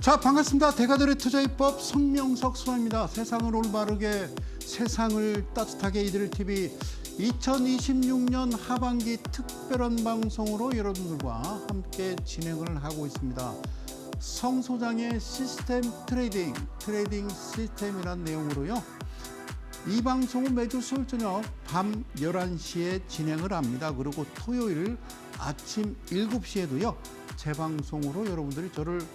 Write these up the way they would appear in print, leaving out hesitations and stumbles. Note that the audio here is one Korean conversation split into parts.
자, 반갑습니다. 대가들의 투자입법 성명석 수호입니다. 세상을 올바르게, 세상을 따뜻하게 이들 TV 2026년 하반기 특별한 방송으로 여러분들과 함께 진행을 하고 있습니다. 성 소장의 시스템 트레이딩 시스템이라는 내용으로요. 이 방송은 매주 수요일 저녁 밤 11시에 진행을 합니다. 그리고 토요일 아침 7시에도요. 재방송으로 여러분들이 저를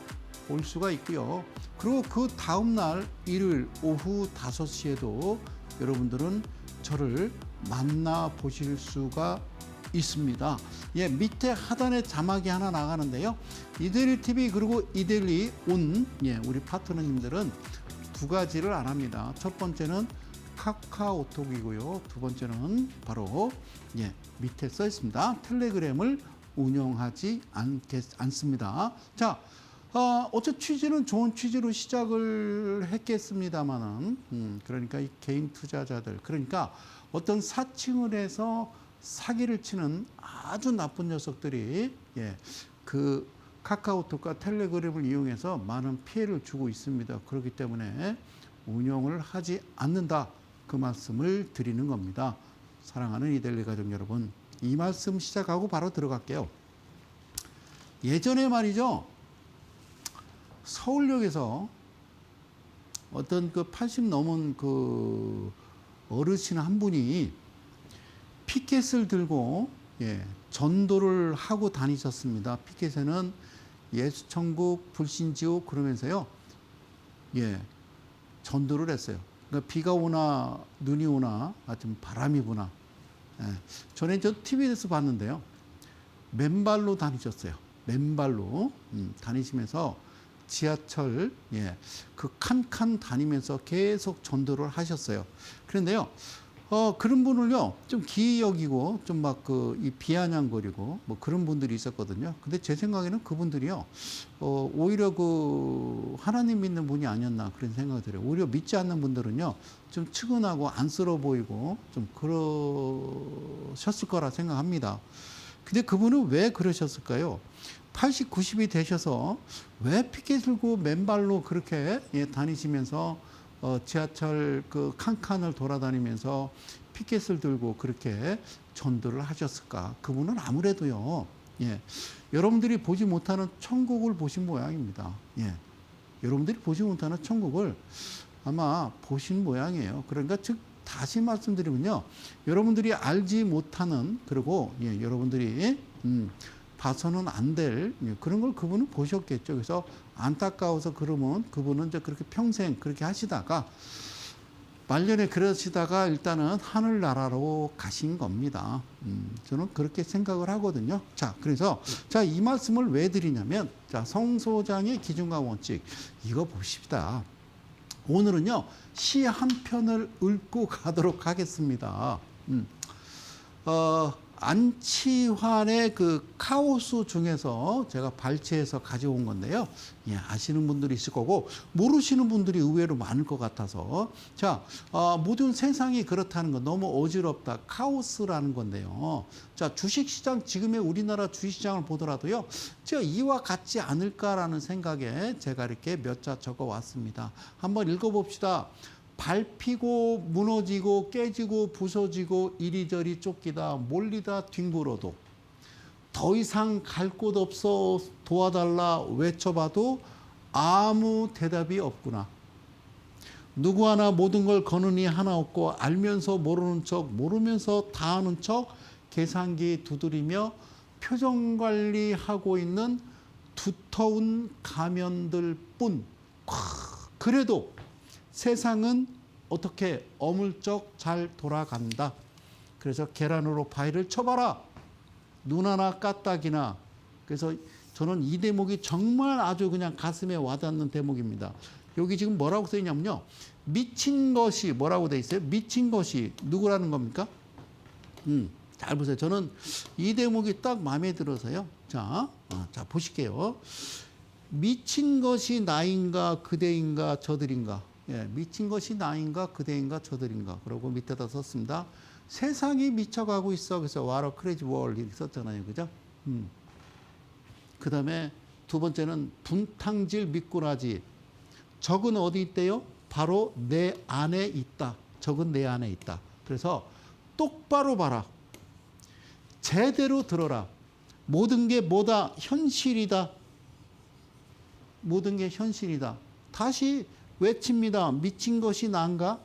볼 수가 있고요. 그리고 그 다음날 일요일 오후 5시에도 여러분들은 저를 만나보실 수가 있습니다. 예, 밑에 하단에 자막이 하나 나가는데요. 이데일리 TV 그리고 이데일리 온, 예, 우리 파트너님들은 두 가지를 안 합니다. 첫 번째는 카카오톡이고요. 두 번째는 바로 밑에 써 있습니다. 텔레그램을 운영하지 않습니다. 자, 어째 취지는 좋은 취지로 시작을 했겠습니다만은, 그러니까 이 개인 투자자들, 그러니까 어떤 사칭을 해서 사기를 치는 아주 나쁜 녀석들이 그 카카오톡과 텔레그램을 이용해서 많은 피해를 주고 있습니다. 그렇기 때문에 운영을 하지 않는다. 그 말씀을 드리는 겁니다. 사랑하는 이데일리 가족 여러분, 이 말씀 시작하고 바로 들어갈게요. 예전에 말이죠. 서울역에서 어떤 그 80 넘은 그 어르신 한 분이 피켓을 들고 전도를 하고 다니셨습니다. 피켓에는 예수천국, 불신지옥 그러면서요. 전도를 했어요. 그러니까 비가 오나 눈이 오나 아니면 바람이 부나. 전에 저 TV에서 봤는데요. 맨발로 다니셨어요. 맨발로 다니시면서 지하철 그 칸칸 다니면서 계속 전도를 하셨어요. 그런데요. 그런 분을요. 좀 기이 여기고 좀 막 이 비아냥거리고 뭐 그런 분들이 있었거든요. 근데 제 생각에는 그분들이요. 오히려 그 하나님 믿는 분이 아니었나 그런 생각이 들어요. 오히려 믿지 않는 분들은요. 좀 측은하고 안쓰러워 보이고 좀 그러셨을 거라 생각합니다. 근데 그분은 왜 그러셨을까요? 80, 90이 되셔서 왜 피켓 들고 맨발로 그렇게 다니시면서 지하철 그 칸칸을 돌아다니면서 피켓을 들고 그렇게 전도를 하셨을까? 그분은 아무래도요. 여러분들이 보지 못하는 천국을 보신 모양입니다. 여러분들이 보지 못하는 천국을 아마 보신 모양이에요. 그러니까 즉 다시 말씀드리면요. 여러분들이 알지 못하는 그리고 여러분들이 봐서는 안 될 그런 걸 그분은 보셨겠죠. 그래서 안타까워서 그러면 그분은 이제 그렇게 평생 그렇게 하시다가 말년에 그러시다가 일단은 하늘나라로 가신 겁니다. 저는 그렇게 생각을 하거든요. 자, 그래서 이 말씀을 왜 드리냐면 성소장의 기준과 원칙 이거 봅시다. 오늘은요 시 한 편을 읽고 가도록 하겠습니다. 안치환의 그 카오스 중에서 제가 발췌해서 가져온 건데요. 아시는 분들이 있을 거고 모르시는 분들이 의외로 많을 것 같아서 모든 세상이 그렇다는 거 너무 어지럽다. 카오스라는 건데요. 주식시장 지금의 우리나라 주식시장을 보더라도요. 제가 이와 같지 않을까라는 생각에 제가 이렇게 몇 자 적어 왔습니다. 한번 읽어봅시다. 밟히고 무너지고 깨지고 부서지고 이리저리 쫓기다 몰리다 뒹굴어도 더 이상 갈 곳 없어 도와달라 외쳐봐도 아무 대답이 없구나. 누구 하나 모든 걸 거느니 하나 없고 알면서 모르는 척 모르면서 다 아는 척 계산기 두드리며 표정 관리하고 있는 두터운 가면들 뿐. 그래도 세상은 어떻게 어물쩍 잘 돌아간다. 그래서 계란으로 바위를 쳐봐라. 눈 하나 까딱이나. 그래서 저는 이 대목이 정말 아주 그냥 가슴에 와닿는 대목입니다. 여기 지금 뭐라고 써 있냐면요. 미친 것이 뭐라고 돼 있어요? 미친 것이 누구라는 겁니까? 잘 보세요. 저는 이 대목이 딱 마음에 들어서요. 자 보실게요. 미친 것이 나인가 그대인가 저들인가. 미친 것이 나인가 그대인가 저들인가. 그러고 밑에다 썼습니다. 세상이 미쳐가고 있어. 그래서 What a crazy world 이렇게 썼잖아요. 그죠? 그 다음에 두 번째는 분탕질 미꾸라지. 적은 어디 있대요? 바로 내 안에 있다. 적은 내 안에 있다. 그래서 똑바로 봐라. 제대로 들어라. 모든 게 뭐다? 현실이다. 모든 게 현실이다. 다시 외칩니다. 미친 것이 난가?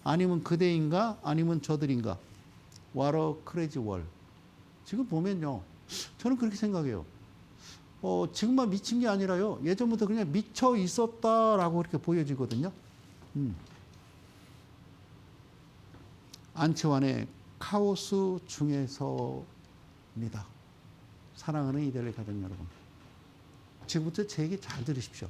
아니면 그대인가? 아니면 저들인가? What a crazy world. 지금 보면요. 저는 그렇게 생각해요. 지금만 미친 게 아니라요. 예전부터 그냥 미쳐 있었다라고 이렇게 보여지거든요. 안치환의 카오스 중에서입니다. 사랑하는 이데일리 가족 여러분. 지금부터 제 얘기 잘 들으십시오.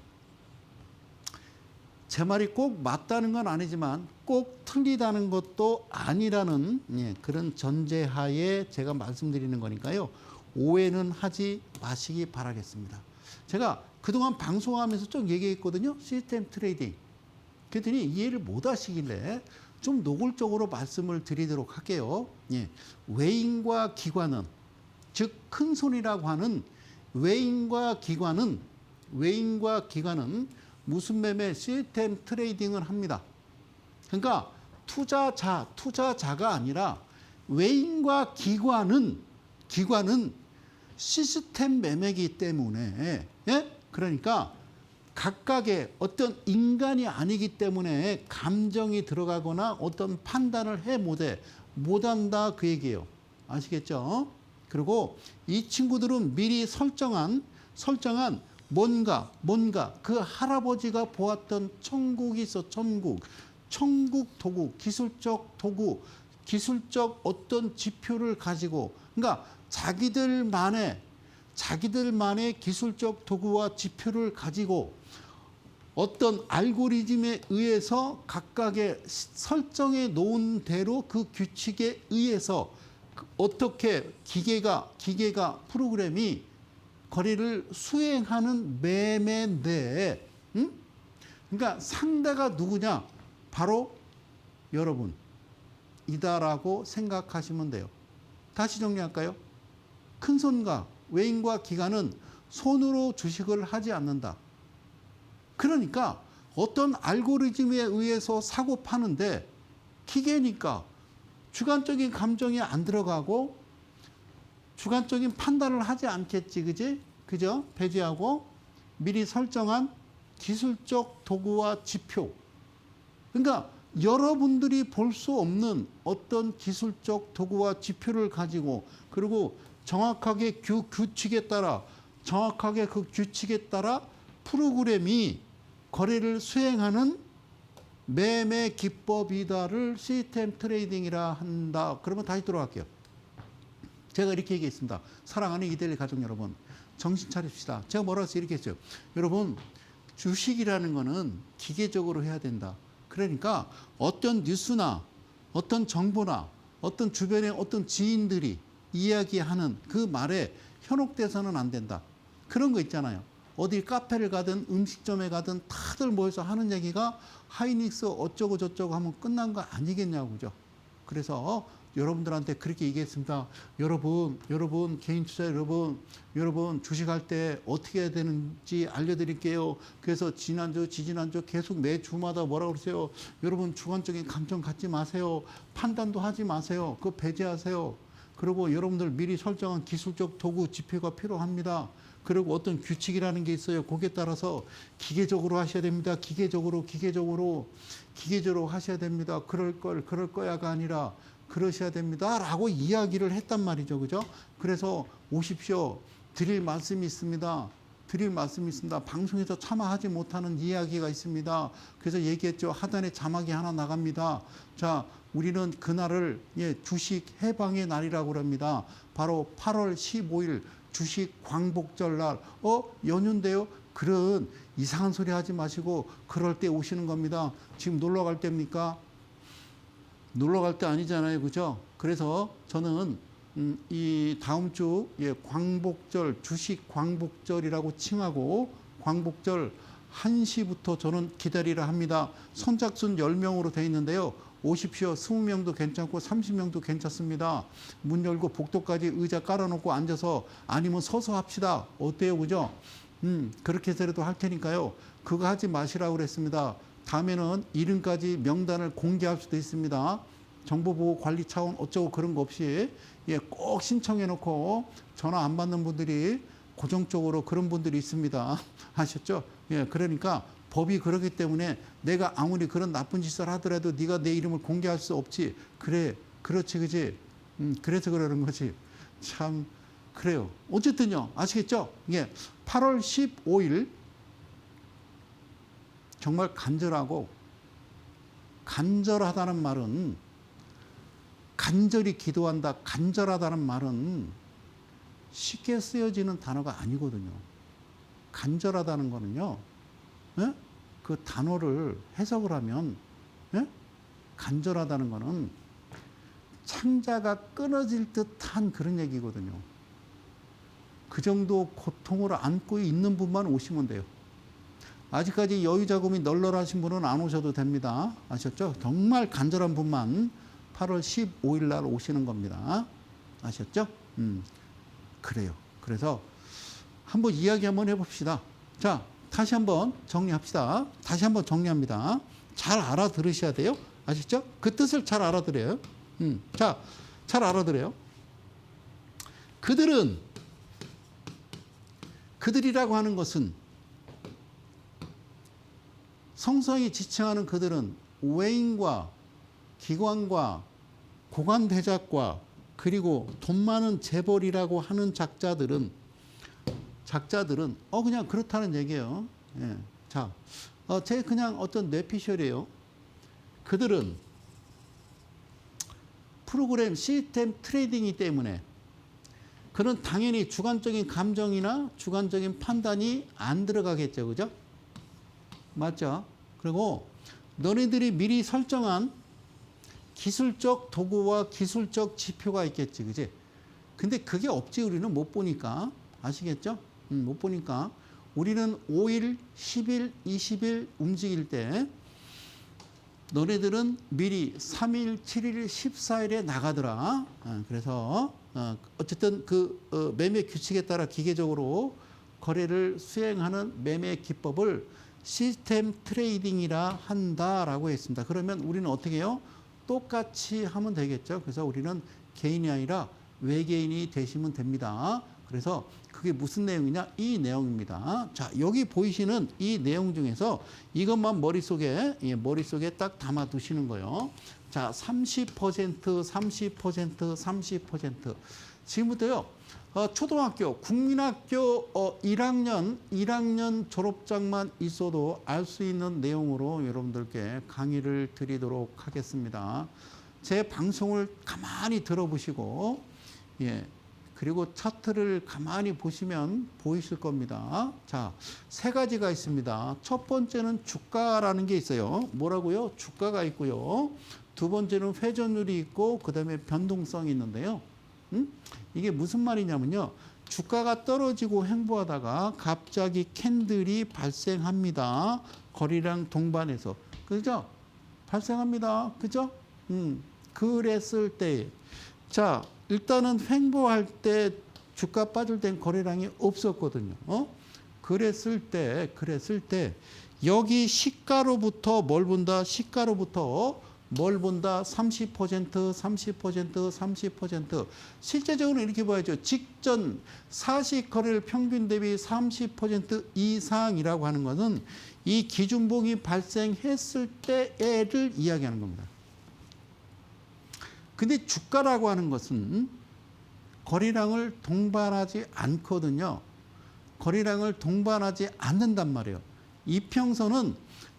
제 말이 꼭 맞다는 건 아니지만 꼭 틀리다는 것도 아니라는 그런 전제하에 제가 말씀드리는 거니까요. 오해는 하지 마시기 바라겠습니다. 제가 그동안 방송하면서 좀 얘기했거든요. 시스템 트레이딩. 그랬더니 이해를 못 하시길래 좀 노골적으로 말씀을 드리도록 할게요. 외인과 기관은, 즉 큰손이라고 하는 외인과 기관은 무슨 매매 시스템 트레이딩을 합니다. 그러니까 투자자가 아니라 외인과 기관은 시스템 매매이기 때문에, 그러니까 각각의 어떤 인간이 아니기 때문에 감정이 들어가거나 어떤 판단을 못한다 그 얘기예요. 아시겠죠? 그리고 이 친구들은 미리 설정한 뭔가 그 할아버지가 보았던 천국이 있어. 천국 도구, 기술적 도구, 기술적 어떤 지표를 가지고, 그러니까 자기들만의 기술적 도구와 지표를 가지고 어떤 알고리즘에 의해서 각각의 설정해 놓은 대로 그 규칙에 의해서 어떻게 기계가 프로그램이 거래를 수행하는 매매인데, 그러니까 상대가 누구냐? 바로 여러분이다라고 생각하시면 돼요. 다시 정리할까요? 큰손과 외인과 기관은 손으로 주식을 하지 않는다. 그러니까 어떤 알고리즘에 의해서 사고 파는데 기계니까 주관적인 감정이 안 들어가고 주관적인 판단을 하지 않겠지, 그죠? 배제하고 미리 설정한 기술적 도구와 지표. 그러니까 여러분들이 볼 수 없는 어떤 기술적 도구와 지표를 가지고, 그리고 정확하게 그 규칙에 따라 프로그램이 거래를 수행하는 매매 기법이다를 시스템 트레이딩이라 한다. 그러면 다시 돌아갈게요. 제가 이렇게 얘기했습니다. 사랑하는 이데일리 가족 여러분, 정신 차립시다. 제가 뭐라고 해서 이렇게 했어요. 여러분, 주식이라는 거는 기계적으로 해야 된다. 그러니까 어떤 뉴스나 어떤 정보나 어떤 주변의 어떤 지인들이 이야기하는 그 말에 현혹돼서는 안 된다. 그런 거 있잖아요. 어디 카페를 가든 음식점에 가든 다들 모여서 하는 얘기가 하이닉스 어쩌고 저쩌고 하면 끝난 거 아니겠냐고, 그죠? 그래서 여러분들한테 그렇게 얘기했습니다. 여러분 개인 투자 여러분 주식할 때 어떻게 해야 되는지 알려드릴게요. 그래서 지지난주 계속 매주마다 뭐라고 그러세요? 여러분 주관적인 감정 갖지 마세요. 판단도 하지 마세요. 그거 배제하세요. 그리고 여러분들 미리 설정한 기술적 도구 지표가 필요합니다. 그리고 어떤 규칙이라는 게 있어요. 거기에 따라서 기계적으로 하셔야 됩니다. 기계적으로 하셔야 됩니다. 그럴 거야가 아니라 그러셔야 됩니다. 라고 이야기를 했단 말이죠. 그죠? 그래서 오십시오. 드릴 말씀이 있습니다. 방송에서 차마 하지 못하는 이야기가 있습니다. 그래서 얘기했죠. 하단에 자막이 하나 나갑니다. 자, 우리는 그날을 주식 해방의 날이라고 합니다. 바로 8월 15일 주식 광복절 날. 연휴인데요? 그런 이상한 소리 하지 마시고 그럴 때 오시는 겁니다. 지금 놀러 갈 때입니까? 놀러 갈 때 아니잖아요. 그죠? 그래서 저는 이 다음 주 광복절, 주식 광복절이라고 칭하고 광복절 1시부터 저는 기다리라 합니다. 선착순 10명으로 되어 있는데요. 오십시오. 20명도 괜찮고 30명도 괜찮습니다. 문 열고 복도까지 의자 깔아놓고 앉아서 아니면 서서 합시다. 어때요? 그죠? 그렇게 해서라도 할 테니까요. 그거 하지 마시라고 그랬습니다. 다음에는 이름까지 명단을 공개할 수도 있습니다. 정보보호관리 차원 어쩌고 그런 거 없이 꼭 신청해 놓고 전화 안 받는 분들이 고정적으로 그런 분들이 있습니다. 아셨죠? 그러니까 법이 그렇기 때문에 내가 아무리 그런 나쁜 짓을 하더라도 네가 내 이름을 공개할 수 없지. 그래, 그렇지, 그지? 그래서 그러는 거지. 참 그래요. 어쨌든요, 아시겠죠? 8월 15일 정말 간절하다는 말은 간절히 기도한다, 간절하다는 말은 쉽게 쓰여지는 단어가 아니거든요. 간절하다는 거는요, 그 단어를 해석을 하면, 간절하다는 거는 창자가 끊어질 듯한 그런 얘기거든요. 그 정도 고통을 안고 있는 분만 오시면 돼요. 아직까지 여유 자금이 널널하신 분은 안 오셔도 됩니다. 아셨죠? 정말 간절한 분만 8월 15일 날 오시는 겁니다. 아셨죠? 그래요. 그래서 한번 이야기 한번 해봅시다. 자, 다시 한번 정리합시다. 다시 한번 정리합니다. 잘 알아들으셔야 돼요. 아셨죠? 그 뜻을 잘 알아들어요. 자, 잘 알아들어요. 그들이라고 하는 것은, 성성이 지칭하는 그들은 외인과 기관과 고관대작과 그리고 돈 많은 재벌이라고 하는 작자들은 그냥 그렇다는 얘기예요. 자, 제 그냥 어떤 뇌피셜이에요. 그들은 프로그램 시스템 트레이딩이기 때문에 그는 당연히 주관적인 감정이나 주관적인 판단이 안 들어가겠죠. 그죠? 맞죠? 그리고 너네들이 미리 설정한 기술적 도구와 기술적 지표가 있겠지. 그지? 근데 그게 없지. 우리는 못 보니까. 아시겠죠? 못 보니까. 우리는 5일, 10일, 20일 움직일 때 너네들은 미리 3일, 7일, 14일에 나가더라. 그래서 어쨌든 그 매매 규칙에 따라 기계적으로 거래를 수행하는 매매 기법을 시스템 트레이딩이라 한다라고 했습니다. 그러면 우리는 어떻게 해요? 똑같이 하면 되겠죠. 그래서 우리는 개인이 아니라 외계인이 되시면 됩니다. 그래서 그게 무슨 내용이냐? 이 내용입니다. 자, 여기 보이시는 이 내용 중에서 이것만 머릿속에 딱 담아 두시는 거예요. 자, 30%, 30%, 30%. 지금부터요. 초등학교, 국민학교 1학년 졸업장만 있어도 알 수 있는 내용으로 여러분들께 강의를 드리도록 하겠습니다. 제 방송을 가만히 들어보시고, 그리고 차트를 가만히 보시면 보이실 겁니다. 자, 세 가지가 있습니다. 첫 번째는 주가라는 게 있어요. 뭐라고요? 주가가 있고요. 두 번째는 회전율이 있고, 그 다음에 변동성이 있는데요. 이게 무슨 말이냐면요. 주가가 떨어지고 횡보하다가 갑자기 캔들이 발생합니다. 거래량 동반해서. 그죠? 발생합니다. 그죠? 그랬을 때. 자, 일단은 횡보할 때 주가 빠질 땐 거래량이 없었거든요. 그랬을 때 여기 시가로부터 뭘 본다? 시가로부터 뭘 본다? 30%, 30%, 30%. 실제적으로 이렇게 봐야죠. 직전 사시거래일 평균 대비 30% 이상이라고 하는 것은 이 기준봉이 발생했을 때를 이야기하는 겁니다. 근데 주가라고 하는 것은 거래량을 동반하지 않거든요. 거래량을 동반하지 않는단 말이에요. 이평선은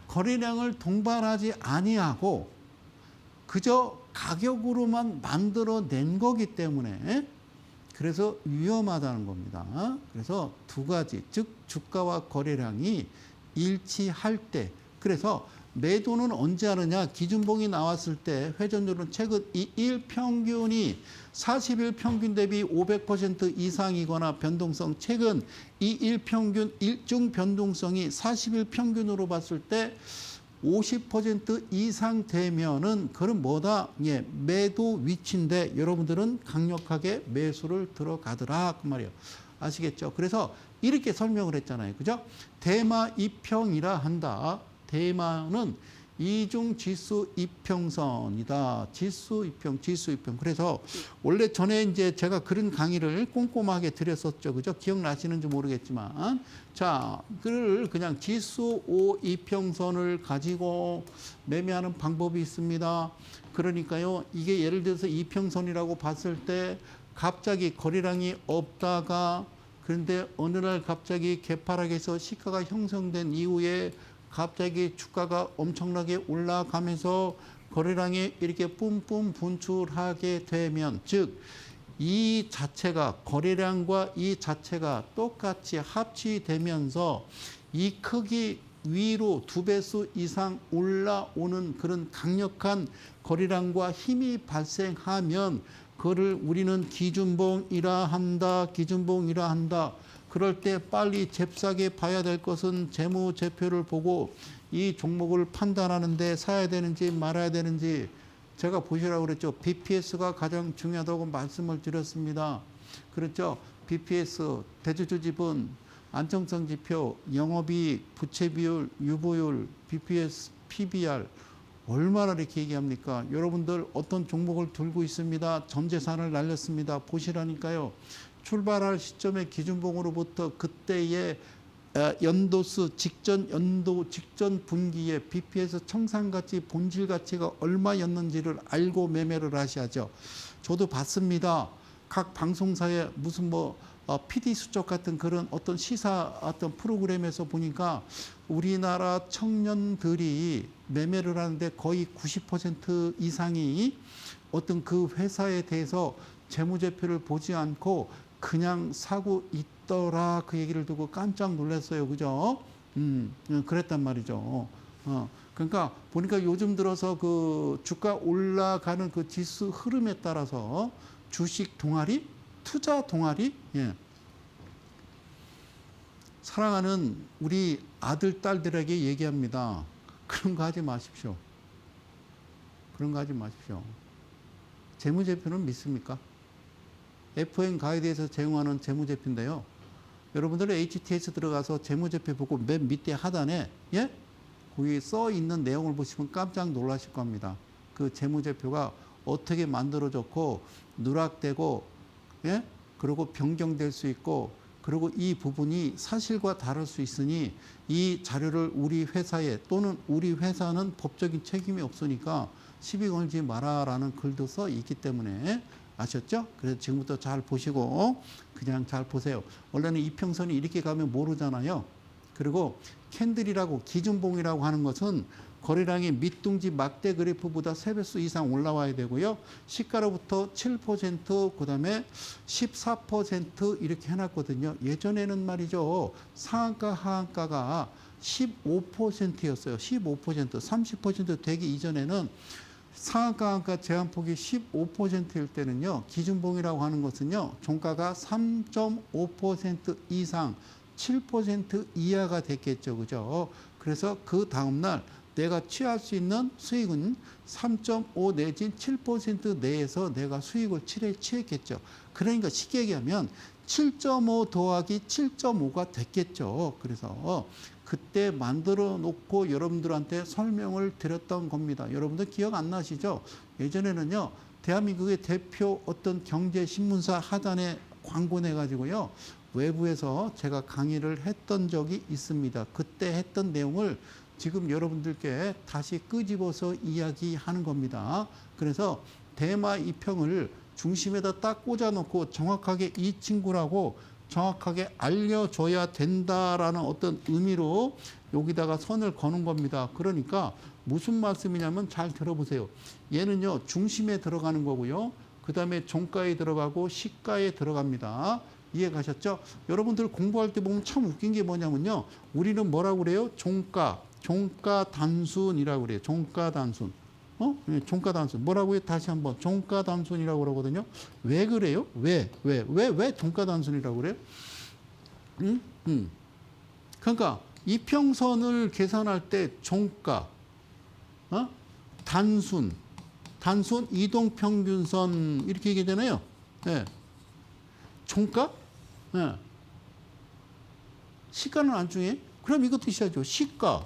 거래량을 동반하지 아니하고 그저 가격으로만 만들어낸 거기 때문에 그래서 위험하다는 겁니다. 그래서 두 가지, 즉 주가와 거래량이 일치할 때, 그래서 매도는 언제 하느냐? 기준봉이 나왔을 때 회전율은 최근 2일 평균이 40일 평균 대비 500% 이상이거나 변동성 최근 2일 평균 일중 변동성이 40일 평균으로 봤을 때 50% 이상 되면은 그건 뭐다? 매도 위치인데 여러분들은 강력하게 매수를 들어가더라 그 말이에요. 아시겠죠? 그래서 이렇게 설명을 했잖아요. 그죠? 대마 이평이라 한다. 대마는 이중 지수 이평선이다. 지수 이평. 그래서 원래 전에 이제 제가 그런 강의를 꼼꼼하게 드렸었죠. 그죠? 기억나시는지 모르겠지만. 자, 그를 그냥 지수 5 이평선을 가지고 매매하는 방법이 있습니다. 그러니까요, 이게 예를 들어서 이평선이라고 봤을 때 갑자기 거래량이 없다가 그런데 어느 날 갑자기 개파락에서 시가가 형성된 이후에 갑자기 주가가 엄청나게 올라가면서 거래량이 이렇게 뿜뿜 분출하게 되면, 즉 이 자체가 거래량과 이 자체가 똑같이 합치되면서 이 크기 위로 2배수 이상 올라오는 그런 강력한 거래량과 힘이 발생하면 그를 우리는 기준봉이라 한다. 기준봉이라 한다. 그럴 때 빨리 잽싸게 봐야 될 것은 재무제표를 보고 이 종목을 판단하는데 사야 되는지 말아야 되는지 제가 보시라고 그랬죠. BPS가 가장 중요하다고 말씀을 드렸습니다. 그렇죠. BPS, 대주주 지분, 안정성 지표, 영업이익, 부채 비율, 유보율, BPS, PBR 얼마나 이렇게 얘기합니까? 여러분들 어떤 종목을 들고 있습니다. 전 재산을 날렸습니다. 보시라니까요. 출발할 시점의 기준봉으로부터 그때의 연도수 직전 연도 직전 분기에 BPS 청산가치 본질 가치가 얼마였는지를 알고 매매를 하셔야죠. 저도 봤습니다. 각 방송사에 무슨 PD 수첩 같은 그런 어떤 시사 어떤 프로그램에서 보니까 우리나라 청년들이 매매를 하는데 거의 90% 이상이 어떤 그 회사에 대해서 재무제표를 보지 않고 그냥 사고 있더라. 그 얘기를 듣고 깜짝 놀랐어요. 그죠? 그랬단 말이죠. 그러니까 보니까 요즘 들어서 그 주가 올라가는 그 지수 흐름에 따라서 주식 동아리, 투자 동아리, 예. 사랑하는 우리 아들, 딸들에게 얘기합니다. 그런 거 하지 마십시오. 그런 거 하지 마십시오. 재무제표는 믿습니까? FN 가이드에서 제공하는 재무제표인데요. 여러분들 HTS 들어가서 재무제표 보고 맨 밑에 하단에, 예? 거기 써 있는 내용을 보시면 깜짝 놀라실 겁니다. 그 재무제표가 어떻게 만들어졌고, 누락되고, 예? 그리고 변경될 수 있고, 그리고 이 부분이 사실과 다를 수 있으니 이 자료를 우리 회사에 또는 우리 회사는 법적인 책임이 없으니까 시비 걸지 마라라는 글도 써 있기 때문에 아셨죠? 그래서 지금부터 잘 보시고 그냥 잘 보세요. 원래는 이평선이 이렇게 가면 모르잖아요. 그리고 캔들이라고 기준봉이라고 하는 것은 거래량이 밑둥지 막대 그래프보다 3배수 이상 올라와야 되고요. 시가로부터 7%, 그 다음에 14% 이렇게 해놨거든요. 예전에는 말이죠. 상한가, 하한가가 15%였어요. 15%, 30% 되기 이전에는 상한가, 하한가 제한폭이 15%일 때는요. 기준봉이라고 하는 것은요. 종가가 3.5% 이상, 7% 이하가 됐겠죠. 그죠? 그래서 그 다음날 내가 취할 수 있는 수익은 3.5 내지 7% 내에서 내가 수익을 취했겠죠. 그러니까 쉽게 얘기하면 7.5 더하기 7.5가 됐겠죠. 그래서 그때 만들어 놓고 여러분들한테 설명을 드렸던 겁니다. 여러분들 기억 안 나시죠? 예전에는요. 대한민국의 대표 어떤 경제신문사 하단에 광고 내가지고요. 외부에서 제가 강의를 했던 적이 있습니다. 그때 했던 내용을 지금 여러분들께 다시 끄집어서 이야기하는 겁니다. 그래서 대마 이평을 중심에다 딱 꽂아놓고 정확하게 이 친구라고 정확하게 알려줘야 된다라는 어떤 의미로 여기다가 선을 거는 겁니다. 그러니까 무슨 말씀이냐면 잘 들어보세요. 얘는요 중심에 들어가는 거고요. 그 다음에 종가에 들어가고 시가에 들어갑니다. 이해 가셨죠? 여러분들 공부할 때 보면 참 웃긴 게 뭐냐면요. 우리는 뭐라고 그래요? 종가 단순이라고 그래요. 종가 단순. 종가 단순. 뭐라고요? 다시 한번. 종가 단순이라고 그러거든요. 왜 그래요? 왜 종가 단순이라고 그래요? 그러니까 이평선을 계산할 때 종가, 단순 이동평균선 이렇게 얘기하잖아요. 네. 종가? 네. 시가는 안 중요해? 그럼 이것도 있어야죠. 시가,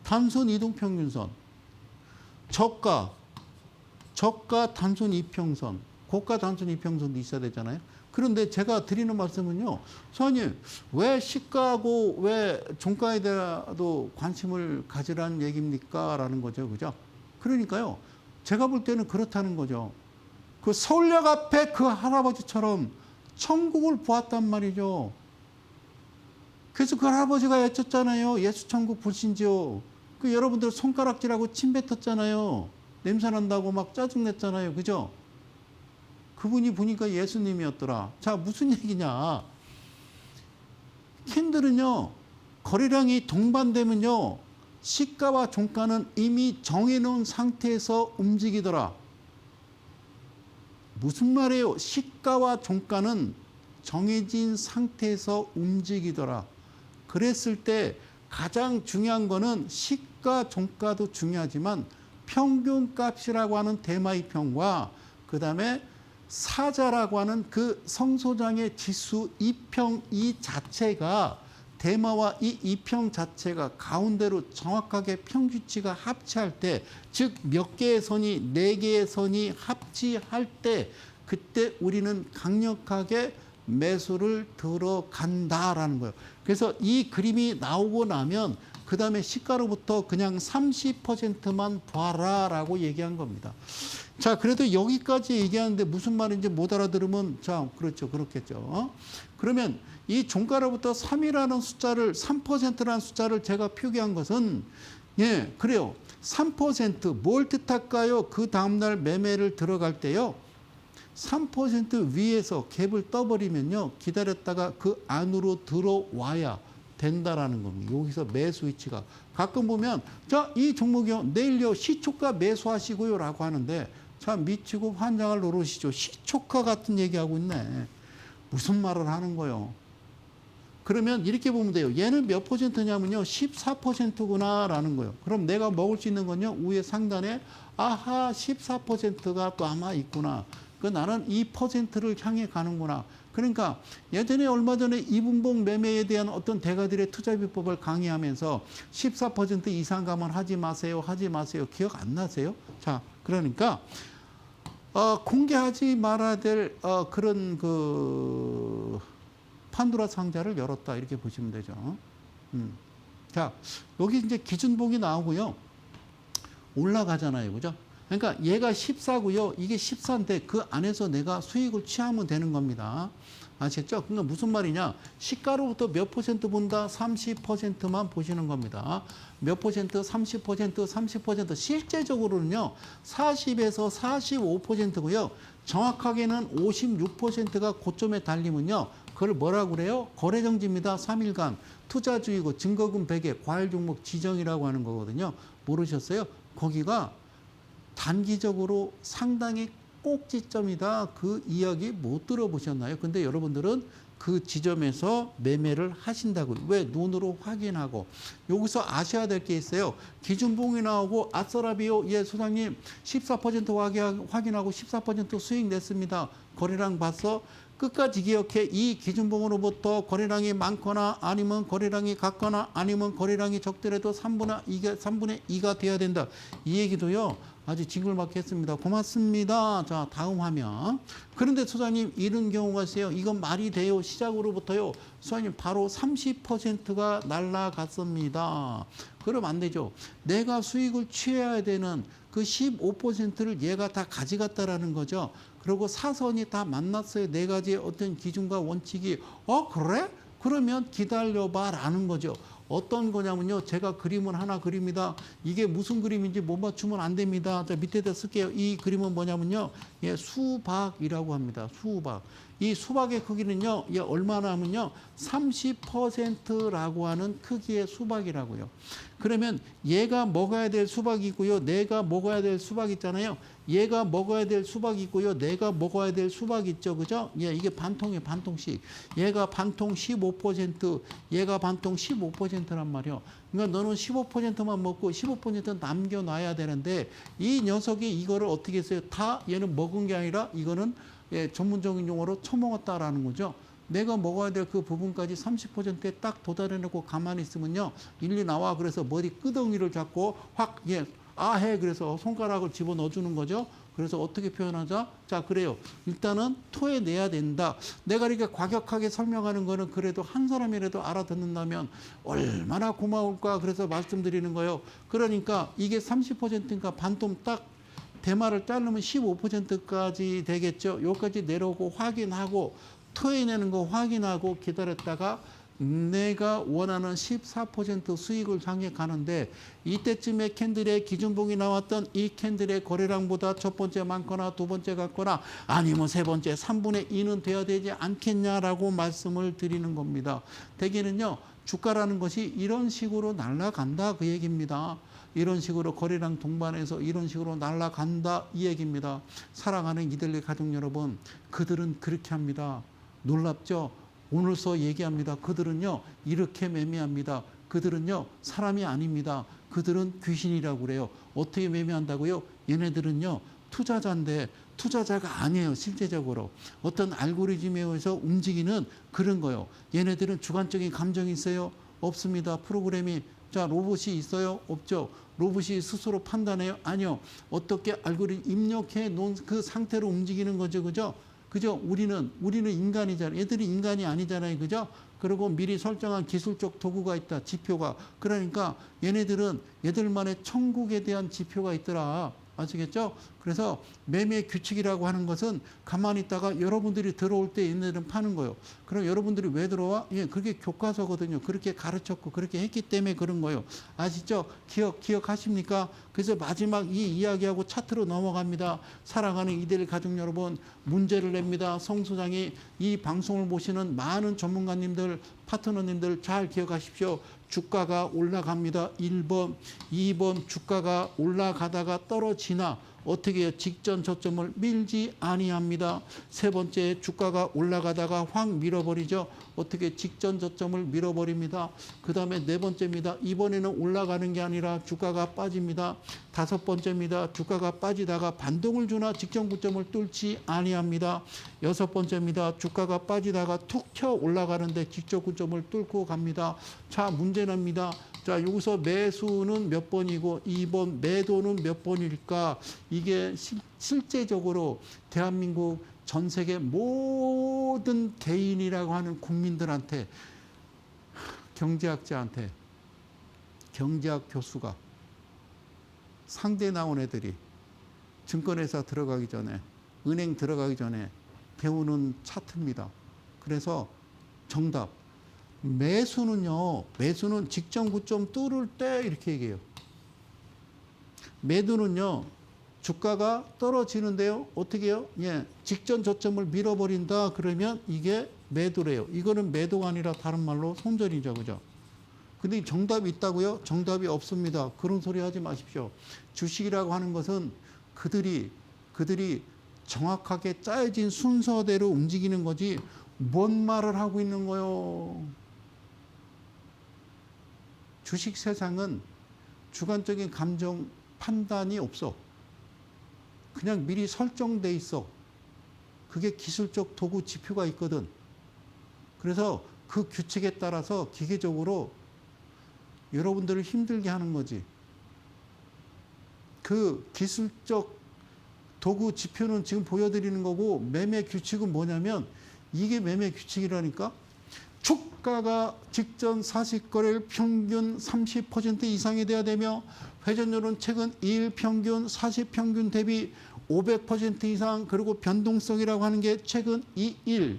단순 이동평균선, 저가, 저가 단순 이평선, 고가 단순 이평선도 있어야 되잖아요. 그런데 제가 드리는 말씀은요, 선생님, 왜 시가하고 왜 종가에 대해서도 관심을 가지라는 얘기입니까? 라는 거죠. 그죠? 그러니까요, 제가 볼 때는 그렇다는 거죠. 그 서울역 앞에 그 할아버지처럼 천국을 보았단 말이죠. 그래서 그 할아버지가 외쳤잖아요. 예수 천국 보신지요. 그 여러분들 손가락질하고 침 뱉었잖아요. 냄새 난다고 막 짜증냈잖아요. 그죠? 그분이 보니까 예수님이었더라. 자, 무슨 얘기냐. 캔들은요, 거래량이 동반되면요, 시가와 종가는 이미 정해놓은 상태에서 움직이더라. 무슨 말이에요? 시가와 종가는 정해진 상태에서 움직이더라. 그랬을 때 가장 중요한 거는 시가, 종가도 중요하지만 평균값이라고 하는 대마이평과 그 다음에 사자라고 하는 그 성소장의 지수 이평 이 자체가 대마와 이 이평 자체가 가운데로 정확하게 평균치가 합치할 때, 즉 몇 개의 선이 네 개의 선이 합치할 때 그때 우리는 강력하게 매수를 들어간다라는 거예요. 그래서 이 그림이 나오고 나면 그 다음에 시가로부터 그냥 30%만 봐라라고 얘기한 겁니다. 자, 그래도 여기까지 얘기하는데 무슨 말인지 못 알아들으면, 자, 그렇죠. 그렇겠죠. 그러면 이 종가로부터 3이라는 숫자를, 3%라는 숫자를 제가 표기한 것은, 예, 그래요. 3% 뭘 뜻할까요? 그 다음날 매매를 들어갈 때요. 3% 위에서 갭을 떠버리면요. 기다렸다가 그 안으로 들어와야 된다라는 겁니다. 여기서 매수 위치가. 가끔 보면, 자, 이 종목이요. 내일요. 시초가 매수하시고요. 라고 하는데, 자, 미치고 환장을 노르시죠. 시초가 같은 얘기하고 있네. 무슨 말을 하는 거요? 그러면 이렇게 보면 돼요. 얘는 몇 퍼센트냐면요. 14%구나 라는 거예요. 그럼 내가 먹을 수 있는 건요. 위에 상단에 아하 14%가 또 아마 있구나. 그 나는 2%를 향해 가는구나. 그러니까 예전에 얼마 전에 이분봉 매매에 대한 어떤 대가들의 투자 비법을 강의하면서 14% 이상 가면 하지 마세요. 하지 마세요. 기억 안 나세요? 자, 그러니까 공개하지 말아야 될 그런 그 판도라 상자를 열었다 이렇게 보시면 되죠. 자, 여기 이제 기준봉이 나오고요. 올라가잖아요. 그죠? 그러니까 얘가 14고요. 이게 14인데 그 안에서 내가 수익을 취하면 되는 겁니다. 아시겠죠? 그러니까 무슨 말이냐? 시가로부터 몇 퍼센트 본다? 30%만 보시는 겁니다. 몇 퍼센트? 30%, 30%. 실제적으로는요. 40에서 45%고요. 정확하게는 56%가 고점에 달리면요. 그걸 뭐라고 그래요? 거래정지입니다. 3일간. 투자주의고 증거금 100에 과일 종목 지정이라고 하는 거거든요. 모르셨어요? 거기가 단기적으로 상당히 꼭지점이다. 그 이야기 못 들어보셨나요? 근데 여러분들은 그 지점에서 매매를 하신다고요. 왜? 눈으로 확인하고. 여기서 아셔야 될 게 있어요. 기준봉이 나오고 아싸라비오, 예, 소장님 14% 확인하고 14% 수익 냈습니다. 거래량 봤어? 끝까지 기억해. 이 기준봉으로부터 거래량이 많거나 아니면 거래량이 같거나 아니면 거래량이 적더라도 3분의 2가 돼야 된다. 이 얘기도요. 아주 징글맞게 했습니다. 고맙습니다. 자, 다음 화면. 그런데 소장님 이런 경우가 있어요. 이건 말이 돼요. 시작으로부터요. 소장님 바로 30%가 날라갔습니다. 그럼 안 되죠. 내가 수익을 취해야 되는 그 15%를 얘가 다 가져갔다라는 거죠. 그리고 사선이 다 만났어요. 네 가지의 어떤 기준과 원칙이. 그래? 그러면 기다려봐 라는 거죠. 어떤 거냐면요. 제가 그림은 하나 그립니다. 이게 무슨 그림인지 못 맞추면 안 됩니다. 자, 밑에다 쓸게요. 이 그림은 뭐냐면요. 예, 수박이라고 합니다. 수박. 이 수박의 크기는요. 예, 얼마나 하면요. 30%라고 하는 크기의 수박이라고요. 그러면 얘가 먹어야 될 수박이 있고요. 내가 먹어야 될 수박 있잖아요. 얘가 먹어야 될 수박이 있고요. 내가 먹어야 될 수박이 있죠. 그죠? 예, 이게 반통이에요. 반통씩. 얘가 반통 15%, 얘가 반통 15%란 말이에요. 그러니까 너는 15%만 먹고 15% 남겨놔야 되는데 이 녀석이 이거를 어떻게 했어요? 다 얘는 먹은 게 아니라 이거는 예, 전문적인 용어로 처먹었다라는 거죠. 내가 먹어야 될 그 부분까지 30%에 딱 도달해놓고 가만히 있으면요. 일리 나와. 그래서 머리 끄덩이를 잡고 확, 예, 해. 그래서 손가락을 집어 넣어주는 거죠. 그래서 어떻게 표현하자? 자, 그래요. 일단은 토해내야 된다. 내가 이렇게 과격하게 설명하는 거는 그래도 한 사람이라도 알아듣는다면 얼마나 고마울까. 그래서 말씀드리는 거예요. 그러니까 이게 30%인가 반tom 딱 대마를 자르면 15%까지 되겠죠. 여기까지 내려오고 확인하고 토해내는 거 확인하고 기다렸다가 내가 원하는 14% 수익을 향해 가는데 이때쯤에 캔들의 기준봉이 나왔던 이 캔들의 거래량보다 첫 번째 많거나 두 번째 같거나 아니면 세 번째 3분의 2는 돼야 되지 않겠냐라고 말씀을 드리는 겁니다. 대개는요. 주가라는 것이 이런 식으로 날아간다 그 얘기입니다. 이런 식으로 거래량 동반해서 이런 식으로 날아간다 이 얘기입니다. 사랑하는 이들의 가족 여러분, 그들은 그렇게 합니다. 놀랍죠? 오늘서 얘기합니다. 그들은요 이렇게 매매합니다. 그들은요 사람이 아닙니다. 그들은 귀신이라고 그래요. 어떻게 매매한다고요? 얘네들은요 투자자인데 투자자가 아니에요. 실제적으로 어떤 알고리즘에 의해서 움직이는 그런 거요. 얘네들은 주관적인 감정이 있어요? 없습니다. 프로그램이 자 로봇이 있어요? 없죠. 로봇이 스스로 판단해요? 아니요. 어떻게 알고리즘 입력해 놓은 그 상태로 움직이는 거죠. 그죠? 그죠? 우리는 인간이잖아요. 얘들이 인간이 아니잖아요. 그죠? 그리고 미리 설정한 기술적 도구가 있다. 지표가. 그러니까 얘네들은 얘들만의 천국에 대한 지표가 있더라. 아시겠죠? 그래서 매매 규칙이라고 하는 것은 가만히 있다가 여러분들이 들어올 때 얘네들은 파는 거예요. 그럼 여러분들이 왜 들어와? 예, 그게 교과서거든요. 그렇게 가르쳤고 그렇게 했기 때문에 그런 거예요. 아시죠? 기억하십니까? 그래서 마지막 이 이야기하고 차트로 넘어갑니다. 사랑하는 이들 가족 여러분, 문제를 냅니다. 성 소장이 이 방송을 보시는 많은 전문가님들, 파트너님들 잘 기억하십시오. 주가가 올라갑니다. 1번, 2번 주가가 올라가다가 떨어지나 어떻게 해요? 직전 저점을 밀지 아니합니다. 세 번째 주가가 올라가다가 확 밀어버리죠. 어떻게 직전 저점을 밀어버립니다. 그 다음에 네 번째입니다. 이번에는 올라가는 게 아니라 주가가 빠집니다. 다섯 번째입니다. 주가가 빠지다가 반동을 주나 직전 고점을 뚫지 아니합니다. 여섯 번째입니다. 주가가 빠지다가 툭 튀어 올라가는데 직전 고점을 뚫고 갑니다. 자, 문제납니다. 자, 여기서 매수는 몇 번이고 2번 매도는 몇 번일까? 이게 실제적으로 대한민국 전 세계 모든 개인이라고 하는 국민들한테 경제학자한테 경제학 교수가 상대 나온 애들이 증권회사 들어가기 전에 은행 들어가기 전에 배우는 차트입니다. 그래서 정답 매수는 직전 고점 뚫을 때 이렇게 얘기해요. 매도는요. 주가가 떨어지는데요. 어떻게 해요? 예, 직전 저점을 밀어버린다 그러면 이게 매도래요. 이거는 매도가 아니라 다른 말로 손절이죠. 그죠? 근데 정답이 있다고요? 정답이 없습니다. 그런 소리 하지 마십시오. 주식이라고 하는 것은 그들이 정확하게 짜여진 순서대로 움직이는 거지 뭔 말을 하고 있는 거요. 주식 세상은 주관적인 감정 판단이 없어. 그냥 미리 설정돼 있어. 그게 기술적 도구 지표가 있거든. 그래서 그 규칙에 따라서 기계적으로 여러분들을 힘들게 하는 거지. 그 기술적 도구 지표는 지금 보여드리는 거고 매매 규칙은 뭐냐면 이게 매매 규칙이라니까. 주가가 직전 40거래일 평균 30% 이상이 돼야 되며 회전율은 최근 2일 평균 40평균 대비 500% 이상 그리고 변동성이라고 하는 게 최근 2일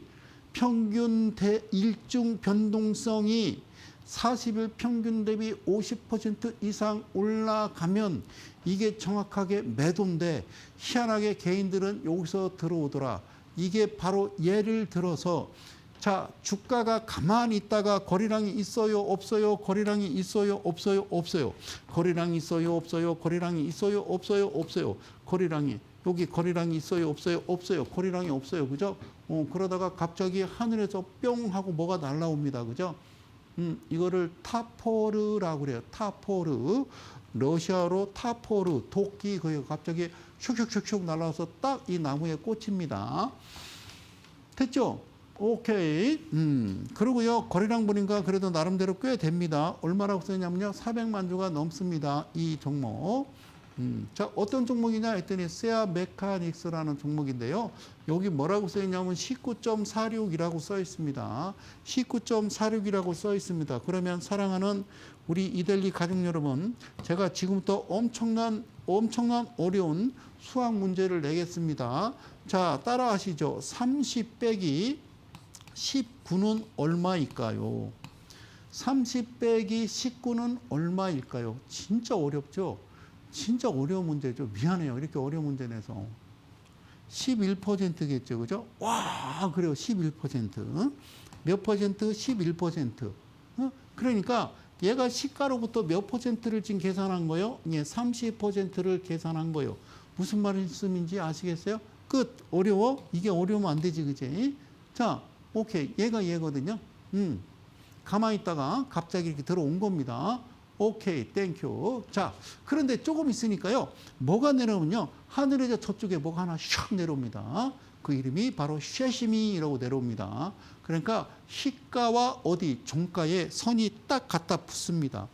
평균 일중 변동성이 40일 평균 대비 50% 이상 올라가면 이게 정확하게 매도인데 희한하게 개인들은 여기서 들어오더라. 이게 바로 예를 들어서 자, 주가가 가만히 있다가 거래량이 있어요, 없어요? 거래량이 있어요, 없어요? 없어요. 거래량이 있어요, 없어요? 거래량이 있어요, 없어요? 없어요. 거래량이 여기 거래량이 있어요, 없어요? 없어요. 거래량이 없어요. 그죠? 그러다가 갑자기 하늘에서 뿅 하고 뭐가 날라옵니다. 그죠? 이거를 타포르라고 그래요. 타포르. 러시아로 타포르, 도끼, 거기 갑자기 슉슉슉슉 날아와서 딱 이 나무에 꽂힙니다. 됐죠? 오케이. 그러고요. 거래량 보니까 그래도 나름대로 꽤 됩니다. 얼마라고 써있냐면요. 400만 주가 넘습니다. 이 종목. 자, 어떤 종목이냐 했더니 세아 메카닉스라는 종목인데요. 여기 뭐라고 써있냐면 19.46이라고 써 있습니다. 19.46이라고 써 있습니다. 그러면 사랑하는 우리 이델리 가족 여러분, 제가 지금부터 엄청난 어려운 수학 문제를 내겠습니다. 자, 따라 하시죠. 30 빼기 19는 얼마일까요? 30 빼기 19는 얼마일까요? 진짜 어렵죠? 진짜 어려운 문제죠. 미안해요. 이렇게 어려운 문제 내서. 11%겠죠. 그죠? 와, 그래요. 11%. 몇 퍼센트? 11%. 그러니까 얘가 시가로부터 몇 퍼센트를 지금 계산한 거예요? 예, 30%를 계산한 거예요. 무슨 말씀인지 아시겠어요? 끝. 어려워? 이게 어려우면 안 되지. 그지? 자, 오케이. 얘가 얘거든요. 가만히 있다가 갑자기 이렇게 들어온 겁니다. 오케이, 땡큐. 자, 그런데 조금 있으니까요. 뭐가 내려오면요. 하늘에 저쪽에 뭐가 하나 샥 내려옵니다. 그 이름이 바로 쉐시미라고 내려옵니다. 그러니까 시가와 어디 종가의 선이 딱 갖다 붙습니다.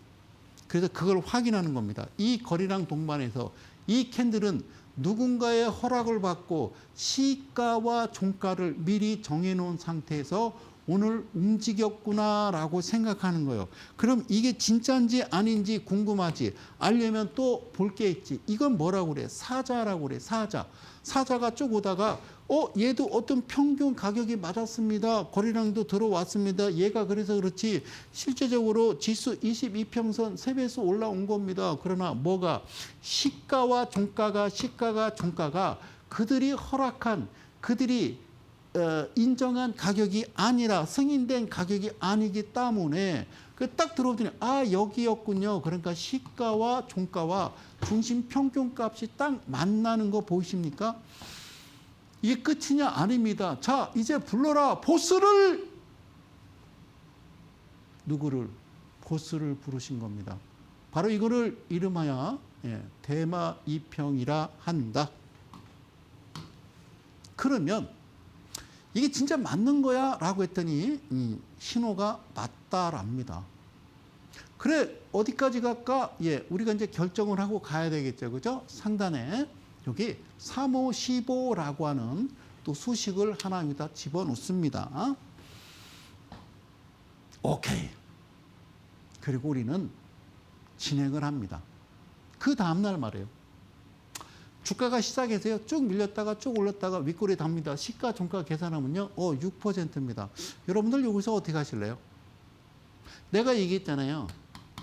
그래서 그걸 확인하는 겁니다. 이 거래량 동반에서 이 캔들은 누군가의 허락을 받고 시가와 종가를 미리 정해놓은 상태에서 오늘 움직였구나라고 생각하는 거예요. 그럼 이게 진짜인지 아닌지 궁금하지. 알려면 또 볼 게 있지. 이건 뭐라고 그래? 사자라고 그래. 사자. 사자가 쭉 오다가 얘도 어떤 평균 가격이 맞았습니다. 거래량도 들어왔습니다. 얘가 그래서 그렇지 실제적으로 지수 22평선 3배수 올라온 겁니다. 그러나 뭐가 시가와 종가가 그들이 허락한 그들이 인정한 가격이 아니라 승인된 가격이 아니기 때문에 딱 들어오더니 여기였군요. 그러니까 시가와 종가와 중심 평균 값이 딱 만나는 거 보이십니까? 이게 끝이냐? 아닙니다. 자, 이제 불러라. 보스를. 누구를? 보스를 부르신 겁니다. 바로 이거를 이름하여 대마 이평이라 한다. 그러면 이게 진짜 맞는 거야? 라고 했더니 신호가 맞다랍니다. 그래, 어디까지 갈까? 우리가 이제 결정을 하고 가야 되겠죠. 그죠? 상단에 여기 3,5,15라고 하는 또 수식을 하나 여기다 집어넣습니다. 오케이. 그리고 우리는 진행을 합니다. 그 다음날 말이에요. 주가가 시작해서요. 쭉 밀렸다가 쭉 올랐다가 윗골이 답니다. 시가 종가 계산하면요. 6%입니다. 여러분들 여기서 어떻게 하실래요? 내가 얘기했잖아요.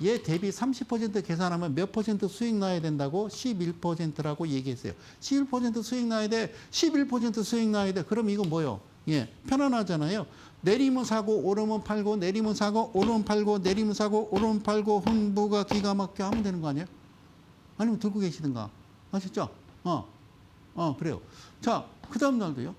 얘 대비 30% 계산하면 몇 퍼센트 수익 나야 된다고? 11%라고 얘기했어요. 11% 수익 나야 돼. 11% 수익 나야 돼. 그럼 이거 뭐요? 편안하잖아요. 내리면 사고 오르면 팔고 내리면 사고 오르면 팔고 내리면 사고 오르면 팔고 흥부가 기가 막혀 하면 되는 거 아니에요? 아니면 들고 계시든가. 아셨죠? 그래요. 자, 그 다음 날도요.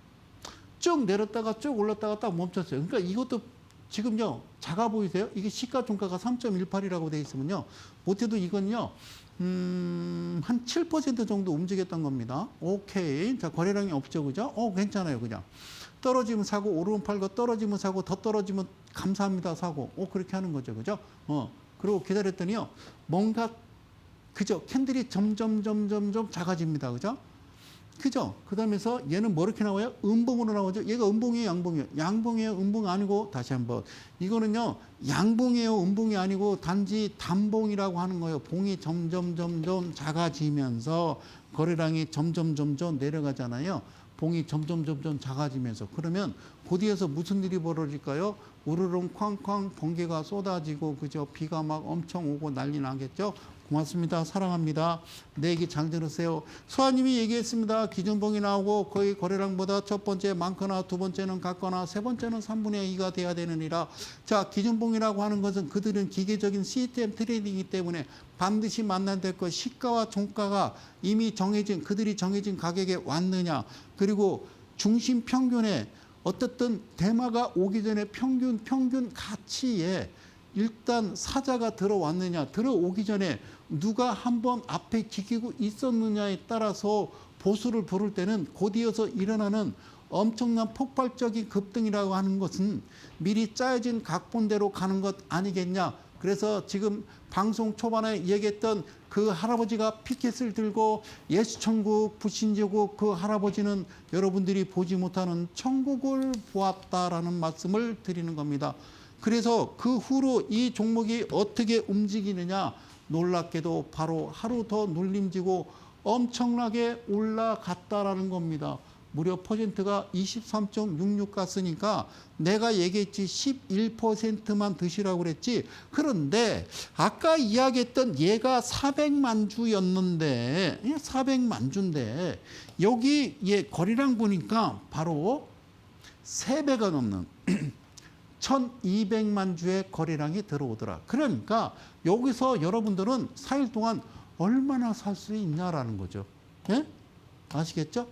쭉 내렸다가 쭉 올랐다가 딱 멈췄어요. 그러니까 이것도 지금요, 작아 보이세요? 이게 시가 종가가 3.18이라고 돼 있으면요. 못해도 이건요, 한 7% 정도 움직였던 겁니다. 오케이. 자, 거래량이 없죠. 그죠? 괜찮아요. 그냥. 떨어지면 사고, 오르면 팔고, 떨어지면 사고, 더 떨어지면 감사합니다. 사고. 그렇게 하는 거죠. 그죠? 그리고 기다렸더니요, 뭔가 그죠? 캔들이 점점 작아집니다. 그죠? 그죠? 그 다음에서 얘는 뭐 이렇게 나와요? 음봉으로 나오죠? 얘가 음봉이에요? 양봉이에요? 양봉이에요? 음봉 아니고, 다시 한번. 이거는요, 양봉이에요? 음봉이 아니고, 단지 단봉이라고 하는 거예요. 봉이 점점 작아지면서 거래량이 점점 내려가잖아요. 봉이 점점 작아지면서. 그러면 그 뒤에서 무슨 일이 벌어질까요? 우르릉 쾅쾅 번개가 쏟아지고, 그죠? 비가 막 엄청 오고 난리 나겠죠? 고맙습니다. 사랑합니다. 내 얘기 잘 들으세요. 수아님이 얘기했습니다. 기준봉이 나오고 거의 거래량보다 첫 번째 많거나 두 번째는 같거나 세 번째는 3분의 2가 돼야 되느니라. 자, 기준봉이라고 하는 것은 그들은 기계적인 시스템 트레이딩이기 때문에 반드시 만나야 될 것, 시가와 종가가 이미 그들이 정해진 가격에 왔느냐. 그리고 중심 평균에 어떻든 대마가 오기 전에 평균 가치에 일단 사자가 들어왔느냐, 들어오기 전에 누가 한번 앞에 지키고 있었느냐에 따라서 보수를 부를 때는 곧이어서 일어나는 엄청난 폭발적인 급등이라고 하는 것은 미리 짜여진 각본대로 가는 것 아니겠냐. 그래서 지금 방송 초반에 얘기했던 그 할아버지가 피켓을 들고 예수천국 불신지고 그 할아버지는 여러분들이 보지 못하는 천국을 보았다라는 말씀을 드리는 겁니다. 그래서 그 후로 이 종목이 어떻게 움직이느냐, 놀랍게도 바로 하루 더 눌림지고 엄청나게 올라갔다라는 겁니다. 무려 퍼센트가 23.66 갔으니까 내가 얘기했지 11%만 드시라고 그랬지. 그런데 아까 이야기했던 얘가 400만 주였는데 400만 주인데 여기 얘 거래량 보니까 바로 3배가 넘는 1200만 주의 거래량이 들어오더라. 그러니까 여기서 여러분들은 4일 동안 얼마나 살 수 있냐라는 거죠. 예? 아시겠죠?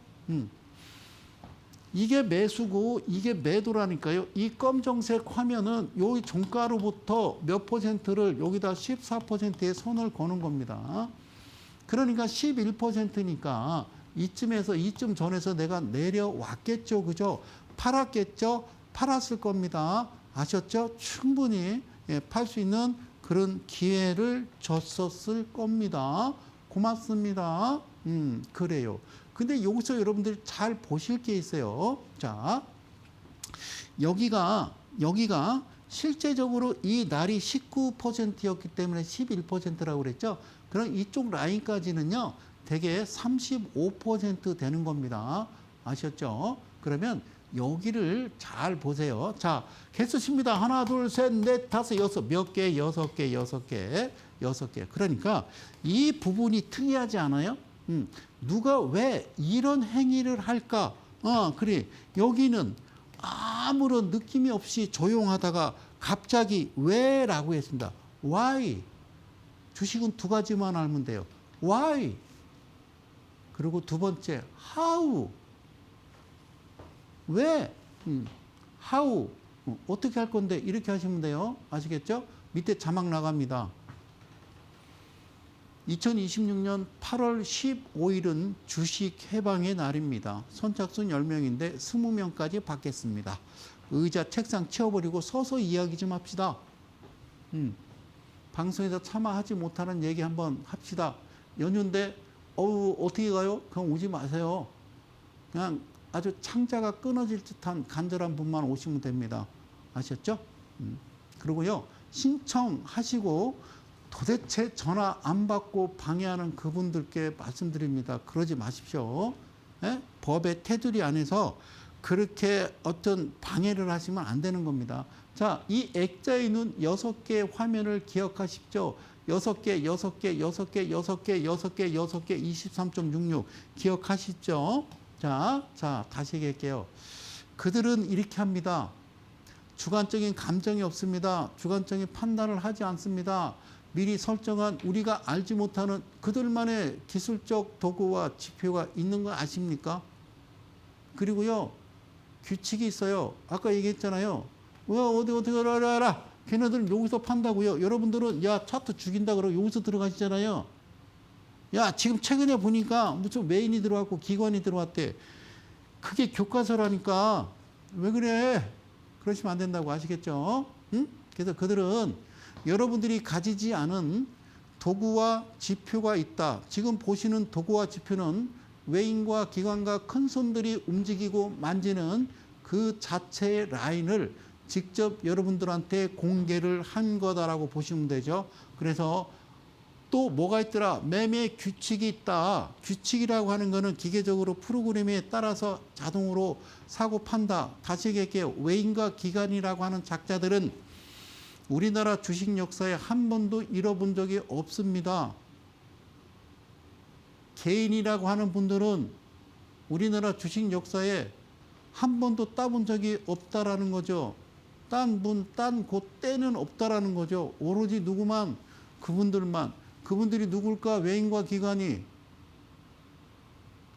이게 매수고 이게 매도라니까요. 이 검정색 화면은 요 종가로부터 몇 퍼센트를 여기다 14%의 선을 거는 겁니다. 그러니까 11%니까 이쯤에서 이쯤 전에서 내가 내려왔겠죠. 그죠? 팔았겠죠? 팔았을 겁니다. 아셨죠? 충분히 팔 수 있는 그런 기회를 줬었을 겁니다. 고맙습니다. 그래요. 근데 여기서 여러분들이 잘 보실 게 있어요. 자, 여기가 실제적으로 이 날이 19%였기 때문에 11%라고 그랬죠. 그럼 이쪽 라인까지는요, 대개 35% 되는 겁니다. 아셨죠? 그러면 여기를 잘 보세요. 자, 개수 칩니다. 하나, 둘, 셋, 넷, 다섯, 여섯. 몇 개? 6개, 6개, 6개. 그러니까 이 부분이 특이하지 않아요? 누가 왜 이런 행위를 할까? 그래. 여기는 아무런 느낌이 없이 조용하다가 갑자기 왜라고 했습니다. Why? 주식은 두 가지만 알면 돼요. Why? 그리고 두 번째, How? 왜? How? 어떻게 할 건데? 이렇게 하시면 돼요. 아시겠죠? 밑에 자막 나갑니다. 2026년 8월 15일은 주식 해방의 날입니다. 선착순 10명인데 20명까지 받겠습니다. 의자, 책상 치워버리고 서서 이야기 좀 합시다. 방송에서 차마 하지 못하는 얘기 한번 합시다. 연휴인데 어떻게 가요? 그럼 오지 마세요. 그냥 아주 창자가 끊어질 듯한 간절한 분만 오시면 됩니다. 아셨죠? 그리고요, 신청하시고 도대체 전화 안 받고 방해하는 그분들께 말씀드립니다. 그러지 마십시오. 예? 법의 테두리 안에서 그렇게 어떤 방해를 하시면 안 되는 겁니다. 자, 이 액자의 눈 6개 화면을 기억하십시오. 6개, 6개, 6개, 6개, 6개, 6개, 23.66 기억하시죠? 자, 다시 얘기할게요. 그들은 이렇게 합니다. 주관적인 감정이 없습니다. 주관적인 판단을 하지 않습니다. 미리 설정한 우리가 알지 못하는 그들만의 기술적 도구와 지표가 있는 거 아십니까? 그리고요, 규칙이 있어요. 아까 얘기했잖아요. 어디 알아. 걔네들은 여기서 판다고요. 여러분들은 야 차트 죽인다 그러고 여기서 들어가시잖아요. 야 지금 최근에 보니까 무슨 메인이 들어왔고 기관이 들어왔대. 그게 교과서라니까. 왜 그래? 그러시면 안 된다고 아시겠죠? 응? 그래서 그들은 여러분들이 가지지 않은 도구와 지표가 있다. 지금 보시는 도구와 지표는 외인과 기관과 큰 손들이 움직이고 만지는 그 자체의 라인을 직접 여러분들한테 공개를 한 거다라고 보시면 되죠. 그래서 또 뭐가 있더라? 매매 규칙이 있다. 규칙이라고 하는 거는 기계적으로 프로그램에 따라서 자동으로 사고 판다. 다시 얘기할게요. 외인과 기관이라고 하는 작자들은 우리나라 주식 역사에 한 번도 잃어본 적이 없습니다. 개인이라고 하는 분들은 우리나라 주식 역사에 한 번도 따본 적이 없다라는 거죠. 딴 때는 없다라는 거죠. 오로지 누구만? 그분들만. 그분들이 누굴까? 외인과 기관이.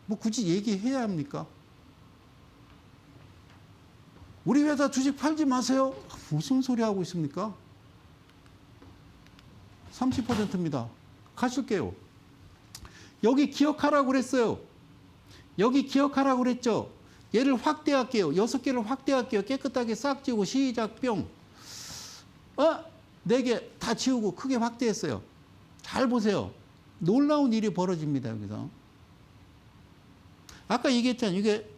뭐 굳이 얘기해야 합니까? 우리 회사 주식 팔지 마세요. 무슨 소리 하고 있습니까? 30%입니다. 가실게요. 여기 기억하라고 그랬어요. 여기 기억하라고 그랬죠. 얘를 확대할게요. 6개를 확대할게요. 깨끗하게 싹 지우고 시작 뿅. 4개 다 지우고 크게 확대했어요. 잘 보세요. 놀라운 일이 벌어집니다. 여기서. 아까 얘기했잖아요. 이게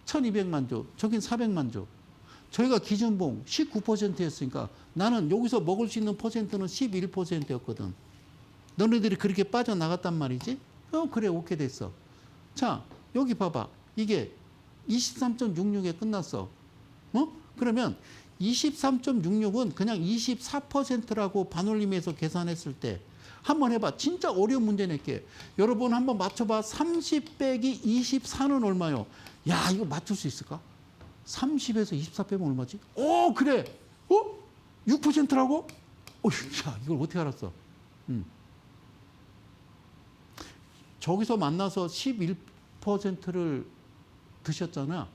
1200만 조, 저긴 400만 조. 저희가 기준봉 19%였으니까 나는 여기서 먹을 수 있는 퍼센트는 11%였거든. 너네들이 그렇게 빠져나갔단 말이지? 그래, 오케이 됐어. 자, 여기 봐봐. 이게 23.66에 끝났어. 그러면 23.66은 그냥 24%라고 반올림해서 계산했을 때 한번 해봐. 진짜 어려운 문제 낼게. 여러분 한번 맞춰봐. 30 빼기 24는 얼마요? 야, 이거 맞출 수 있을까? 30에서 24 빼면 얼마지? 오, 그래. 6%라고? 야, 이걸 어떻게 알았어? 저기서 만나서 11%를 드셨잖아.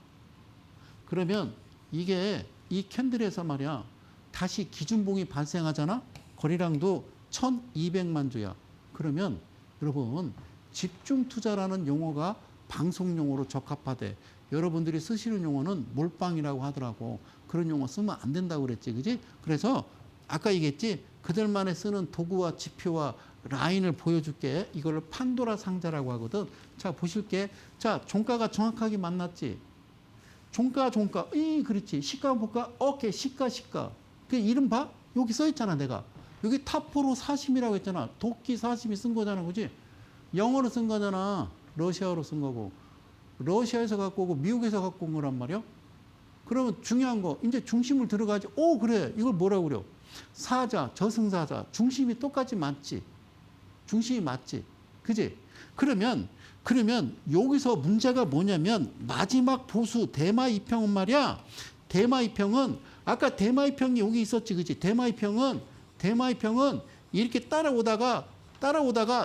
그러면 이게 이 캔들에서 말이야. 다시 기준봉이 발생하잖아. 거래량도 1200만 주야. 그러면 여러분 집중 투자라는 용어가 방송 용어로 적합하대. 여러분들이 쓰시는 용어는 몰빵이라고 하더라고. 그런 용어 쓰면 안 된다고 그랬지. 그지? 그래서 아까 얘기했지. 그들만의 쓰는 도구와 지표와 라인을 보여줄게. 이걸 판도라 상자라고 하거든. 자, 보실게. 자, 종가가 정확하게 만났지. 종가. 그렇지. 시가 볼까? 오케이. 시가. 그 이름 봐? 여기 써 있잖아, 내가. 여기 탑포로 사심이라고 했잖아. 도끼 사심이 쓴 거잖아. 그지? 영어로 쓴 거잖아. 러시아어로 쓴 거고. 러시아에서 갖고 오고 미국에서 갖고 온 거란 말이야. 그러면 중요한 거. 이제 중심을 들어가지. 오, 그래. 이걸 뭐라고 그래? 사자, 저승사자. 중심이 똑같이 맞지. 중심이 맞지. 그지? 그러면 여기서 문제가 뭐냐면 마지막 보수 대마 이평은 말이야. 대마 이평은 아까 대마 이평이 여기 있었지. 그지? 대마 이평은 이렇게 따라오다가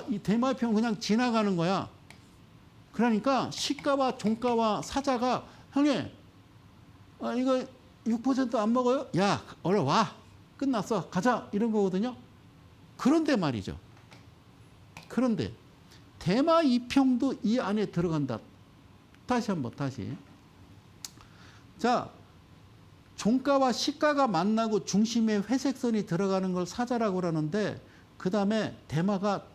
이 대마 이평은 그냥 지나가는 거야. 그러니까 시가와 종가와 사자가 형님 이거 6% 안 먹어요? 야, 얼른 와. 끝났어. 가자. 이런 거거든요. 그런데 말이죠. 그런데 대마 이평도 이 안에 들어간다. 다시. 자, 종가와 시가가 만나고 중심에 회색선이 들어가는 걸 사자라고 그러는데 그 다음에 대마가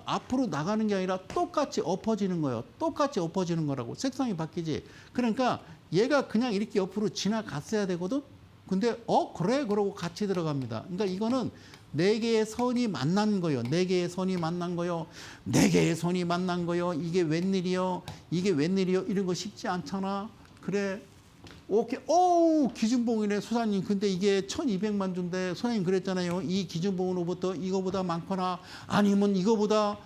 앞으로 나가는 게 아니라 똑같이 엎어지는 거예요. 똑같이 엎어지는 거라고. 색상이 바뀌지. 그러니까 얘가 그냥 이렇게 옆으로 지나갔어야 되거든. 근데 그래 그러고 같이 들어갑니다. 그러니까 이거는 4개의 선이 만난 거예요. 4개의 선이 만난 거요. 4개의 선이 만난 거요. 이게 웬일이요? 이런 거 쉽지 않잖아. 그래. 오케이. 기준봉이네, 소장님. 근데 이게 1200만 주인데, 소장님 그랬잖아요. 이 기준봉으로부터 이거보다 많거나, 아니면 이거보다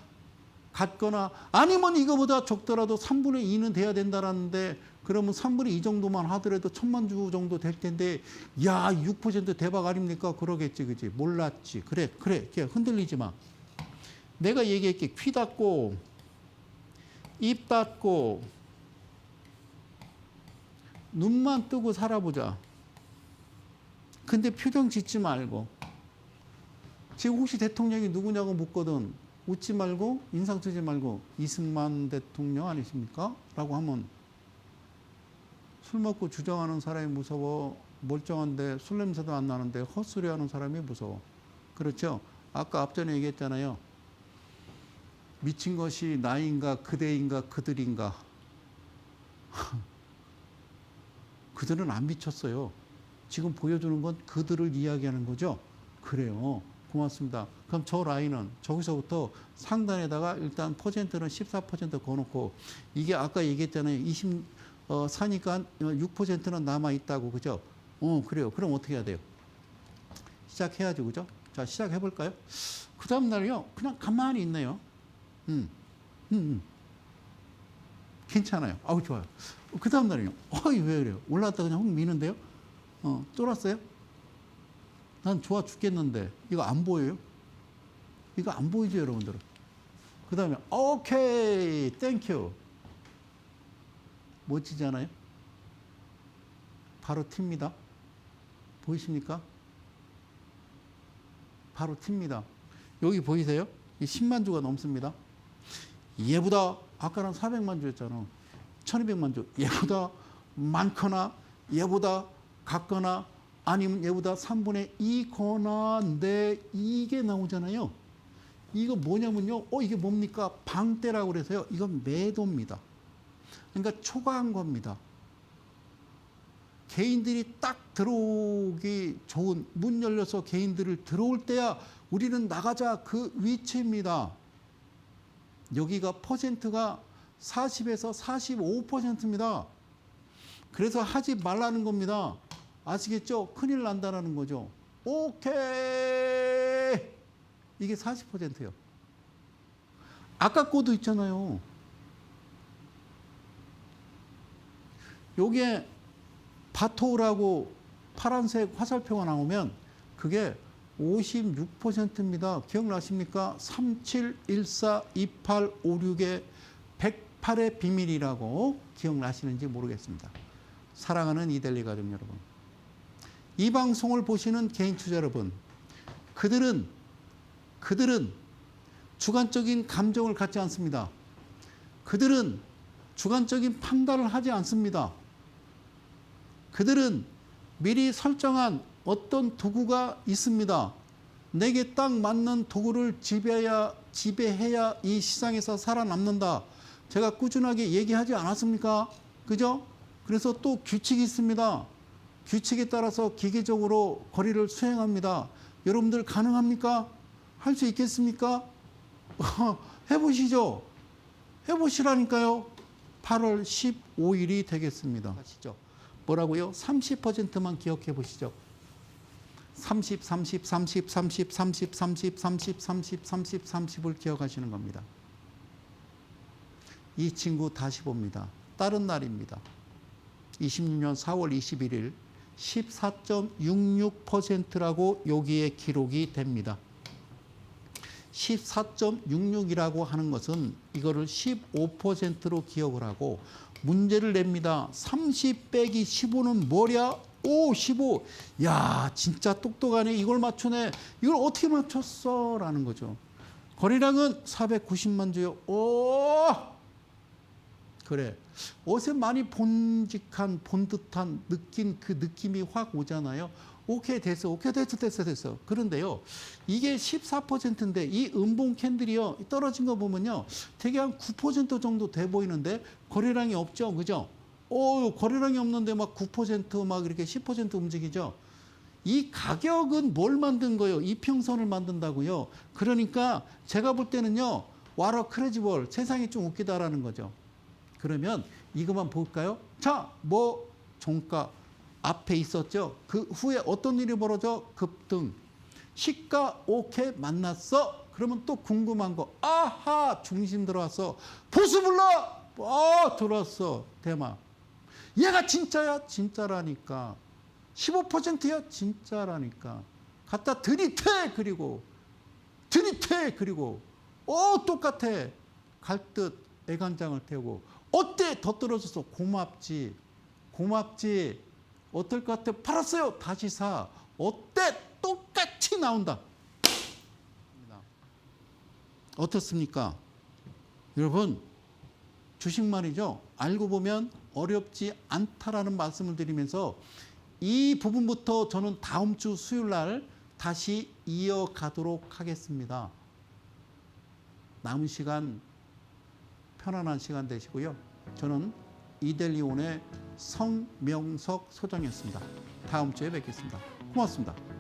같거나, 아니면 이거보다 적더라도 3분의 2는 돼야 된다라는데, 그러면 3분의 2 정도만 하더라도 1000만 주 정도 될 텐데, 야, 6% 대박 아닙니까? 그러겠지, 그지? 몰랐지. 그래. 흔들리지 마. 내가 얘기할게. 귀 닫고, 입 닫고, 눈만 뜨고 살아보자. 근데 표정 짓지 말고. 지금 혹시 대통령이 누구냐고 묻거든. 웃지 말고 인상 쓰지 말고 이승만 대통령 아니십니까? 라고 하면 술 먹고 주정하는 사람이 무서워. 멀쩡한데 술 냄새도 안 나는데 헛소리하는 사람이 무서워. 그렇죠? 아까 앞전에 얘기했잖아요. 미친 것이 나인가 그대인가 그들인가. 그들은 안 미쳤어요. 지금 보여주는 건 그들을 이야기하는 거죠. 그래요. 고맙습니다. 그럼 저 라인은 저기서부터 상단에다가 일단 퍼센트는 14% 거놓고 이게 아까 얘기했잖아요. 사니까 6%는 남아있다고. 그죠? 그래요. 그럼 어떻게 해야 돼요? 시작해야죠. 그죠? 자, 시작해볼까요? 그 다음날요. 그냥 가만히 있네요. 괜찮아요. 아우, 좋아요. 그 다음날은요. 왜 그래요? 올라왔다 그냥 훅 미는데요? 쫄았어요? 난 좋아 죽겠는데. 이거 안 보여요? 이거 안 보이죠, 여러분들은? 그 다음에, 오케이, 땡큐. 멋지잖아요? 바로 튑니다. 보이십니까? 바로 튑니다. 여기 보이세요? 10만 주가 넘습니다. 얘보다 아까는 400만 주였잖아. 1200만 주. 얘보다 많거나 얘보다 같거나 아니면 얘보다 3분의 2거나 이게 나오잖아요. 이거 뭐냐면요. 이게 뭡니까? 방대라고 그래서요. 이건 매도입니다. 그러니까 초과한 겁니다. 개인들이 딱 들어오기 좋은 문 열려서 개인들을 들어올 때야 우리는 나가자 그 위치입니다. 여기가 퍼센트가 40에서 45%입니다. 그래서 하지 말라는 겁니다. 아시겠죠? 큰일 난다는 거죠. 오케이. 이게 40%예요. 아까 거도 있잖아요. 요게 바토라고 파란색 화살표가 나오면 그게 56%입니다. 기억나십니까? 37142856의 108의 비밀이라고 기억나시는지 모르겠습니다. 사랑하는 이델리 가족 여러분, 이 방송을 보시는 개인 투자 여러분, 그들은 주관적인 감정을 갖지 않습니다. 그들은 주관적인 판단을 하지 않습니다. 그들은 미리 설정한 어떤 도구가 있습니다. 내게 딱 맞는 도구를 지배해야 이 시장에서 살아남는다. 제가 꾸준하게 얘기하지 않았습니까? 그죠? 그래서 또 규칙이 있습니다. 규칙에 따라서 기계적으로 거래를 수행합니다. 여러분들 가능합니까? 할 수 있겠습니까? 해보시죠. 해보시라니까요. 8월 15일이 되겠습니다. 아시죠? 뭐라고요? 30%만 기억해 보시죠. 30, 30, 30, 30, 30, 30, 30, 30, 30, 30을 기억하시는 겁니다. 이 친구 다시 봅니다. 다른 날입니다. 26년 4월 21일 14.66%라고 여기에 기록이 됩니다. 14.66이라고 하는 것은 이거를 15%로 기억을 하고 문제를 냅니다. 30 빼기 15는 뭐랴? 오, 15. 야, 진짜 똑똑하네. 이걸 맞추네. 이걸 어떻게 맞췄어? 라는 거죠. 거래량은 490만 주요. 오! 그래. 어디서 많이 본 듯한 느낀 그 느낌이 확 오잖아요. 오케이, 됐어. 오케이, 됐어. 그런데요, 이게 14%인데 이 음봉 캔들이요, 떨어진 거 보면요, 되게 한 9% 정도 돼 보이는데 거래량이 없죠. 그죠? 거래량이 없는데 막 9% 막 이렇게 10% 움직이죠. 이 가격은 뭘 만든 거예요? 이평선을 만든다고요. 그러니까 제가 볼 때는요, 와라 크레지볼, 세상이 좀 웃기다라는 거죠. 그러면 이것만 볼까요? 자, 종가 앞에 있었죠. 그 후에 어떤 일이 벌어져? 급등. 시가 오케이 만났어. 그러면 또 궁금한 거. 아하, 중심 들어왔어. 보수 불러. 들어왔어. 대마. 얘가 진짜야? 진짜라니까. 15%야? 진짜라니까. 갖다 들이태. 그리고 똑같아. 갈 듯 애간장을 태우고. 어때? 더 떨어졌어. 고맙지. 어떨 것 같아? 팔았어요. 다시 사. 어때? 똑같이 나온다. 어떻습니까? 여러분, 주식 말이죠. 알고 보면 어렵지 않다라는 말씀을 드리면서 이 부분부터 저는 다음 주 수요일 날 다시 이어가도록 하겠습니다. 남은 시간 편안한 시간 되시고요. 저는 이델리온의 성명석 소장이었습니다. 다음 주에 뵙겠습니다. 고맙습니다.